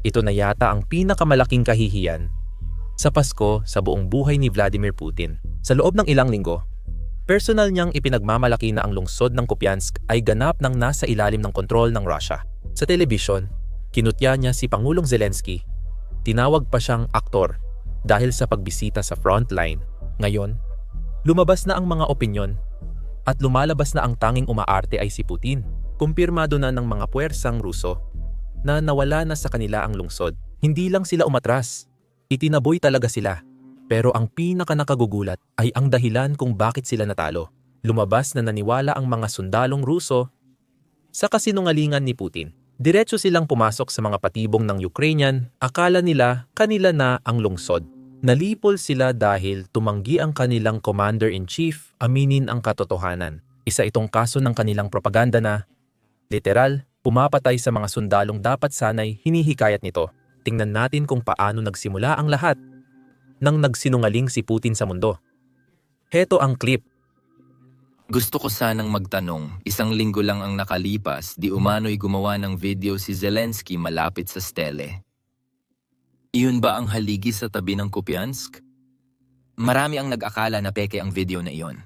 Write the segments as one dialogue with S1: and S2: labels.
S1: Ito na yata ang pinakamalaking kahihiyan sa Pasko sa buong buhay ni Vladimir Putin. Sa loob ng ilang linggo, personal niyang ipinagmamalaki na ang lungsod ng Kupiansk ay ganap ng nasa ilalim ng kontrol ng Russia. Sa telebisyon, kinutya niya si Pangulong Zelensky. Tinawag pa siyang aktor dahil sa pagbisita sa frontline. Ngayon, lumabas na ang mga opinyon at lumalabas na ang tanging umaarte ay si Putin. Kumpirmado na ng mga puwersang Ruso na nawala na sa kanila ang lungsod. Hindi lang sila umatras, itinaboy talaga sila. Pero ang pinaka-nakagugulat ay ang dahilan kung bakit sila natalo. Lumabas na naniwala ang mga sundalong Ruso sa kasinungalingan ni Putin. Diretso silang pumasok sa mga patibong ng Ukrainian, akala nila kanila na ang lungsod. Nalipol sila dahil tumanggi ang kanilang commander-in-chief aminin ang katotohanan. Isa itong kaso ng kanilang propaganda na, literal, pumapatay sa mga sundalong dapat sanay hinihikayat nito. Tingnan natin kung paano nagsimula ang lahat nang nagsinungaling si Putin sa mundo. Heto ang clip.
S2: Gusto ko sanang magtanong, 1 linggo lang ang nakalipas, di umano'y gumawa ng video si Zelensky malapit sa Stele. Iyon ba ang haligi sa tabi ng Kupiansk? Marami ang nag-akala na peke ang video na iyon.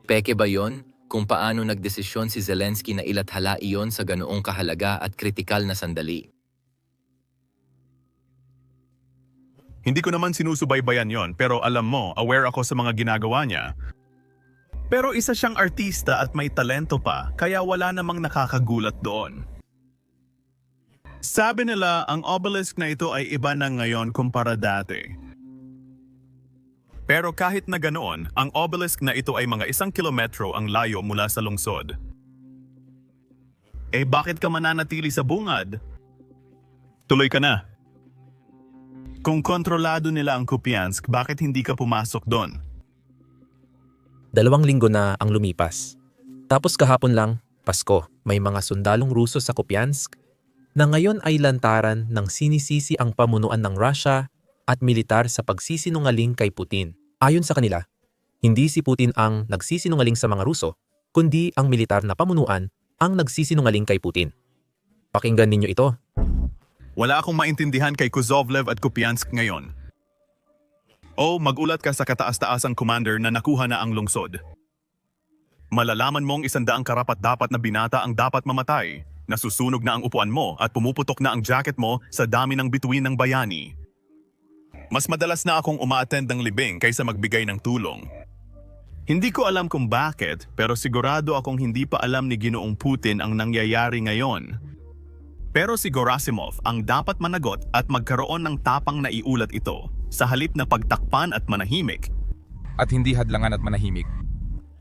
S2: Peke ba yon? Kung paano nagdesisyon si Zelensky na ilathala iyon sa ganoong kahalaga at kritikal na sandali.
S3: Hindi ko naman sinusubaybayan yon, pero alam mo, aware ako sa mga ginagawa niya. Pero isa siyang artista at may talento pa, kaya wala namang nakakagulat doon. Sabi nila, ang obelisk na ito ay iba na ngayon kumpara dati. Pero kahit na ganoon, ang obelisk na ito ay mga 1 kilometro ang layo mula sa lungsod. Eh bakit ka mananatili sa bungad? Tuloy ka na. Kung kontrolado nila ang Kupiansk, bakit hindi ka pumasok doon?
S1: 2 linggo na ang lumipas. Tapos kahapon lang, Pasko, may mga sundalong Ruso sa Kupiansk na ngayon ay lantaran ng sinisisi ang pamunuan ng Russia at militar sa pagsisinungaling kay Putin. Ayon sa kanila, hindi si Putin ang nagsisinungaling sa mga Ruso, kundi ang militar na pamunuan ang nagsisinungaling kay Putin. Pakinggan ninyo ito.
S3: Wala akong maintindihan kay Kuzovlev at Kupiansk ngayon. O magulat ka sa kataas-taasang commander na nakuha na ang lungsod. Malalaman mong 100 karapat-dapat na binata ang dapat mamatay, nasusunog na ang upuan mo at pumuputok na ang jacket mo sa dami ng bituin ng bayani. Mas madalas na akong uma-attend ng libing kaysa magbigay ng tulong. Hindi ko alam kung bakit, pero sigurado akong hindi pa alam ni Ginoong Putin ang nangyayari ngayon. Pero si Gerasimov ang dapat managot at magkaroon ng tapang na iulat ito sa halip na pagtakpan at manahimik.
S4: At hindi hadlangan at manahimik.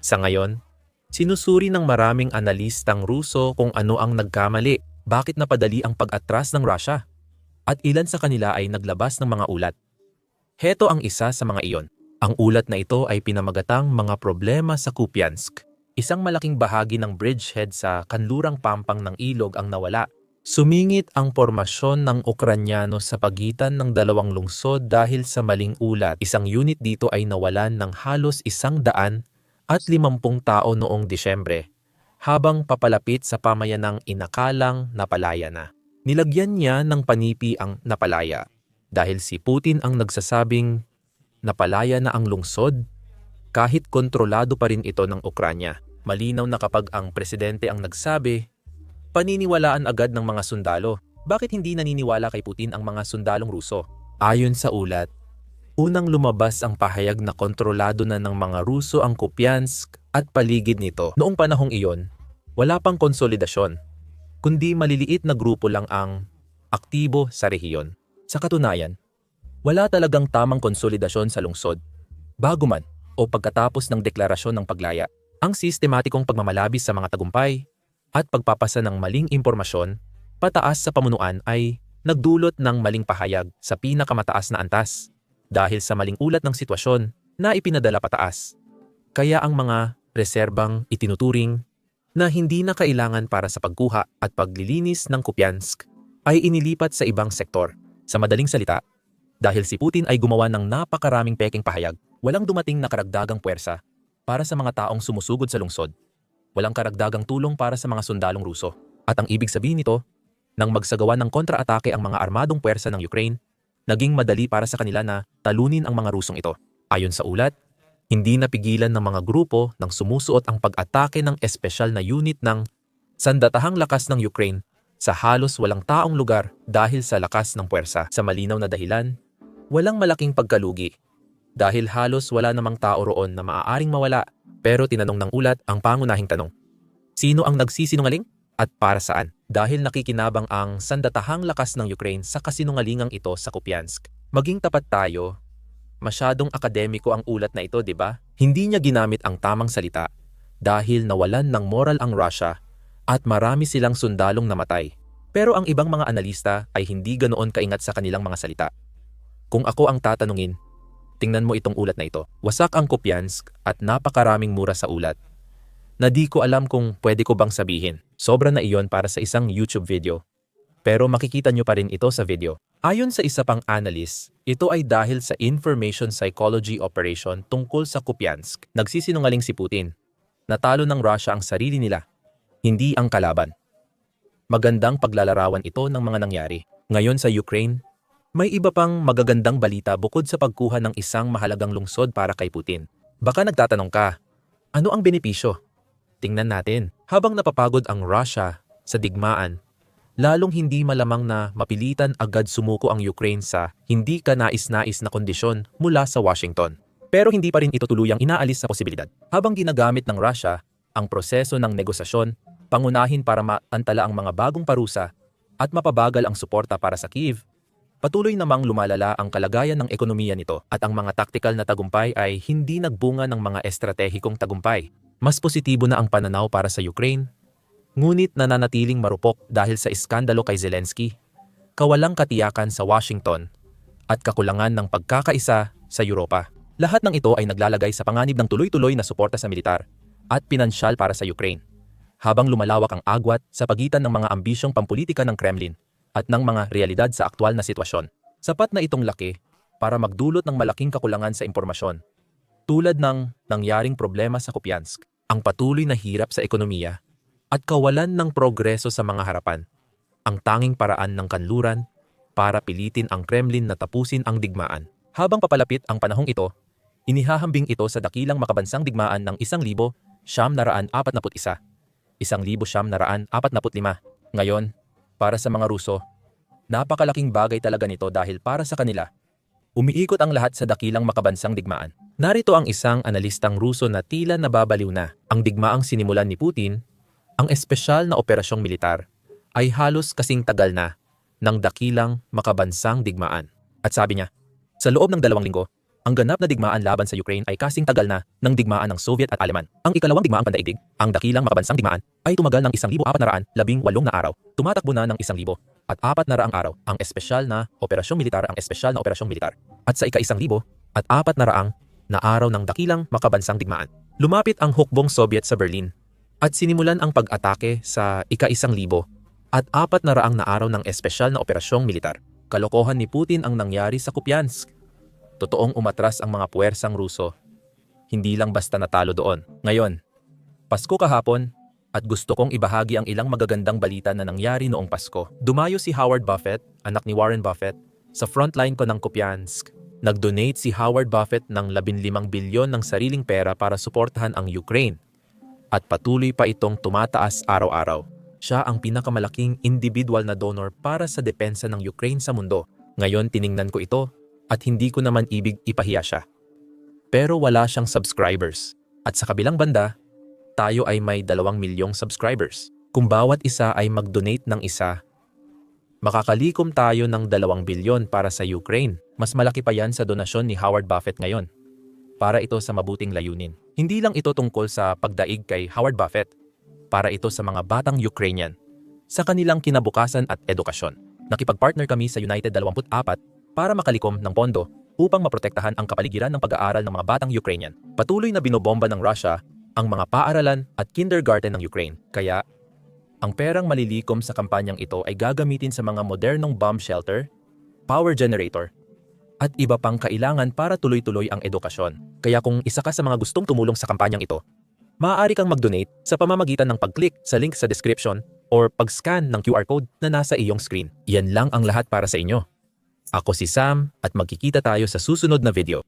S1: Sa ngayon, sinusuri ng maraming analistang Ruso kung ano ang nagkamali, bakit napadali ang pag-atras ng Russia, at ilan sa kanila ay naglabas ng mga ulat. Heto ang isa sa mga iyon. Ang ulat na ito ay pinamagatang mga problema sa Kupiansk. Isang malaking bahagi ng bridgehead sa kanlurang pampang ng ilog ang nawala. Sumingit ang pormasyon ng Ukranyano sa pagitan ng dalawang lungsod dahil sa maling ulat. Isang unit dito ay nawalan ng halos 150 tao noong Disyembre, habang papalapit sa pamayanang inakalang napalaya na. Nilagyan niya ng panipi ang napalaya dahil si Putin ang nagsasabing napalaya na ang lungsod kahit kontrolado pa rin ito ng Ukranya. Malinaw na kapag ang presidente ang nagsabi, paniniwalaan agad ng mga sundalo. Bakit hindi naniniwala kay Putin ang mga sundalong Ruso? Ayon sa ulat, unang lumabas ang pahayag na kontrolado na ng mga Ruso ang Kupiansk at paligid nito. Noong panahong iyon, wala pang konsolidasyon, kundi maliliit na grupo lang ang aktibo sa rehiyon. Sa katunayan, wala talagang tamang konsolidasyon sa lungsod. Bago man o pagkatapos ng deklarasyon ng paglaya, ang sistematikong pagmamalabis sa mga tagumpay at pagpapasa ng maling impormasyon pataas sa pamunuan ay nagdulot ng maling pahayag sa pinakamataas na antas dahil sa maling ulat ng sitwasyon na ipinadala pataas. Kaya ang mga reserbang itinuturing na hindi na kailangan para sa pagkuha at paglilinis ng Kupiansk ay inilipat sa ibang sektor. Sa madaling salita, dahil si Putin ay gumawa ng napakaraming peking pahayag, walang dumating na karagdagang puwersa para sa mga taong sumusugod sa lungsod. Walang karagdagang tulong para sa mga sundalong Ruso. At ang ibig sabihin nito, Nang magsagawa ng kontra-atake ang mga armadong puwersa ng Ukraine, naging madali para sa kanila na talunin ang mga Rusong ito. Ayon sa ulat, hindi napigilan ng mga grupo nang sumusuot ang pag-atake ng espesyal na unit ng sandatahang lakas ng Ukraine sa halos walang taong lugar dahil sa lakas ng puwersa. Sa malinaw na dahilan, walang malaking pagkalugi dahil halos wala namang tao roon na maaaring mawala. Pero tinanong ng ulat ang pangunahing tanong: sino ang nagsisinungaling at para saan? Dahil nakikinabang ang sandatahang lakas ng Ukraine sa kasinungalingang ito sa Kupiansk. Maging tapat tayo, masyadong akademiko ang ulat na ito, di ba? Hindi niya ginamit ang tamang salita dahil nawalan ng moral ang Russia at marami silang sundalong namatay. Pero ang ibang mga analista ay hindi ganoon kaingat sa kanilang mga salita. Kung ako ang tatanungin, tingnan mo itong ulat na ito. Wasak ang Kupiansk at napakaraming mura sa ulat na di ko alam kung pwede ko bang sabihin. Sobra na iyon para sa isang YouTube video. Pero makikita nyo pa rin ito sa video. Ayon sa isa pang analyst, ito ay dahil sa information psychology operation tungkol sa Kupiansk. Nagsisinungaling si Putin. Natalo ng Russia ang sarili nila, hindi ang kalaban. Magandang paglalarawan ito ng mga nangyari. Ngayon sa Ukraine, may iba pang magagandang balita bukod sa pagkuha ng isang mahalagang lungsod para kay Putin. Baka nagtatanong ka, ano ang benepisyo? Tingnan natin. Habang napapagod ang Russia sa digmaan, lalong hindi malamang na mapilitan agad sumuko ang Ukraine sa hindi kanais-nais na kondisyon mula sa Washington. Pero hindi pa rin ito tuluyang inaalis sa posibilidad. Habang ginagamit ng Russia ang proseso ng negosasyon, pangunahin para matantala ang mga bagong parusa at mapabagal ang suporta para sa Kyiv, patuloy namang lumalala ang kalagayan ng ekonomiya nito at ang mga taktikal na tagumpay ay hindi nagbunga ng mga estratehikong tagumpay. Mas positibo na ang pananaw para sa Ukraine, ngunit nananatiling marupok dahil sa iskandalo kay Zelensky, kawalang katiyakan sa Washington, at kakulangan ng pagkakaisa sa Europa. Lahat ng ito ay naglalagay sa panganib ng tuloy-tuloy na suporta sa militar at pinansyal para sa Ukraine, habang lumalawak ang agwat sa pagitan ng mga ambisyong pampulitika ng Kremlin at ng mga realidad sa aktwal na sitwasyon. Sapat na itong laki para magdulot ng malaking kakulangan sa impormasyon, tulad ng nangyaring problema sa Kupiansk, ang patuloy na hirap sa ekonomiya, at kawalan ng progreso sa mga harapan, ang tanging paraan ng kanluran para pilitin ang Kremlin na tapusin ang digmaan. Habang papalapit ang panahong ito, inihahambing ito sa dakilang makabansang digmaan ng 1,941, 1,945. Ngayon, para sa mga Ruso, napakalaking bagay talaga nito dahil para sa kanila, umiikot ang lahat sa dakilang makabansang digmaan. Narito ang isang analistang Ruso na tila nababaliw na. Ang digmaang sinimulan ni Putin, ang espesyal na operasyong militar, ay halos kasing tagal na ng dakilang makabansang digmaan. At sabi niya, sa loob ng 2 linggo, ang ganap na digmaan laban sa Ukraine ay kasing tagal na ng digmaan ng Soviet at Aleman. Ang ikalawang digmaang pandaigdig, ang dakilang makabansang digmaan, ay tumagal ng 1,418 na araw. Tumatakbo na ng 1,400 araw ang espesyal na operasyong militar, At sa ika-1,400 na araw ng dakilang makabansang digmaan, lumapit ang hukbong Soviet sa Berlin at sinimulan ang pag-atake sa ika-1,400 na araw ng espesyal na operasyong militar. Kalokohan ni Putin ang nangyari sa Kupiansk. Totoong umatras ang mga puwersang Ruso. Hindi lang basta natalo doon. Ngayon, Pasko kahapon, at gusto kong ibahagi ang ilang magagandang balita na nangyari noong Pasko. Dumayo si Howard Buffett, anak ni Warren Buffett, sa frontline ko ng Kupiansk. Nag-donate si Howard Buffett ng 15 bilyon ng sariling pera para suportahan ang Ukraine. At patuloy pa itong tumataas araw-araw. Siya ang pinakamalaking individual na donor para sa depensa ng Ukraine sa mundo. Ngayon tiningnan ko ito at hindi ko naman ibig ipahiya siya. Pero wala siyang subscribers. At sa kabilang banda, tayo ay may 2 milyong subscribers. Kung bawat isa ay mag-donate ng isa, makakalikom tayo ng 2 bilyon para sa Ukraine. Mas malaki pa yan sa donasyon ni Howard Buffett ngayon. Para ito sa mabuting layunin. Hindi lang ito tungkol sa pagdaig kay Howard Buffett. Para ito sa mga batang Ukrainian, sa kanilang kinabukasan at edukasyon. Nakipag-partner kami sa United 24 para makalikom ng pondo upang maprotektahan ang kapaligiran ng pag-aaral ng mga batang Ukrainian. Patuloy na binobomba ng Russia ang mga paaralan at kindergarten ng Ukraine. Kaya, ang perang malilikom sa kampanyang ito ay gagamitin sa mga modernong bomb shelter, power generator, at iba pang kailangan para tuloy-tuloy ang edukasyon. Kaya kung isa ka sa mga gustong tumulong sa kampanyang ito, maaari kang mag-donate sa pamamagitan ng pag-click sa link sa description or pag-scan ng QR code na nasa iyong screen. Yan lang ang lahat para sa inyo. Ako si Sam at magkikita tayo sa susunod na video.